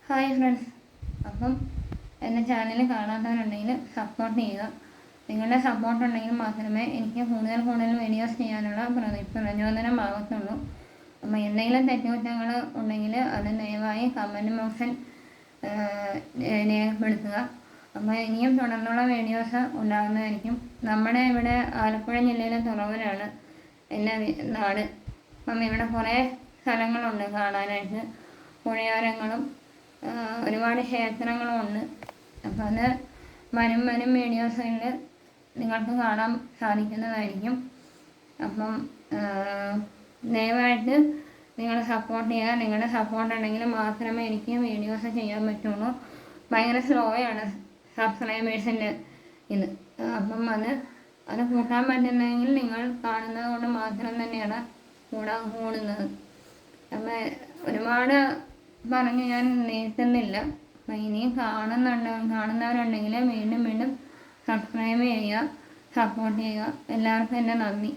Hi friends, അപ്പം എൻ്റെ channel കാണാത്തവരുണ്ടെങ്കിൽ സപ്പോർട്ട് ചെയ്യുക. നിങ്ങളുടെ സപ്പോർട്ട് ഉണ്ടെങ്കിൽ മാത്രമേ എനിക്ക് കൂടുതൽ വീഡിയോസ് ചെയ്യാനുള്ള പ്രചോദനം ആകത്തുള്ളൂ. അപ്പോൾ എന്തെങ്കിലും തെറ്റുകുറ്റങ്ങൾ ഉണ്ടെങ്കിൽ അത് ദയവായി കമൻറ്റ് ബോക്സിൽ രേഖപ്പെടുത്തുക. അപ്പോൾ ഇനിയും തുടർന്നുള്ള വീഡിയോസ് ഉണ്ടാകുന്നതായിരിക്കും. നമ്മുടെ ഇവിടെ ആലപ്പുഴ ജില്ലയിലെ തുറവൂരാണ് എൻ്റെ നാട്. അപ്പം ഇവിടെ കുറേ സ്ഥലങ്ങളുണ്ട് കാണാനായിട്ട്. പുഴയോരങ്ങളും ഒരുപാട് ക്ഷേത്രങ്ങളും ഉണ്ട്. അപ്പം അത് വരും വീഡിയോസിൽ നിങ്ങൾക്ക് കാണാൻ സാധിക്കുന്നതായിരിക്കും. അപ്പം ദയവായിട്ട് നിങ്ങൾ സപ്പോർട്ട് ചെയ്യുക. നിങ്ങളുടെ സപ്പോർട്ട് ഉണ്ടെങ്കിൽ മാത്രമേ എനിക്ക് വീഡിയോസ് ചെയ്യാൻ പറ്റുള്ളൂ. ഭയങ്കര സ്ലോയാണ് സബ്സ്ക്രൈബേഴ്സിൻ്റെ ഇത്. അപ്പം അത് കൂട്ടാൻ പറ്റുന്നതെങ്കിൽ നിങ്ങൾ കാണുന്നത് കൊണ്ട് മാത്രം തന്നെയാണ് കൂടുന്നത്. അപ്പം ഒരുപാട് പറഞ്ഞ് ഞാൻ നീട്ടുന്നില്ല. അപ്പം ഇനിയും കാണുന്നവരുണ്ടെങ്കിൽ വീണ്ടും സബ്സ്ക്രൈബ് ചെയ്യുക, സപ്പോർട്ട് ചെയ്യുക. എല്ലാവർക്കും എൻ്റെ നന്ദി.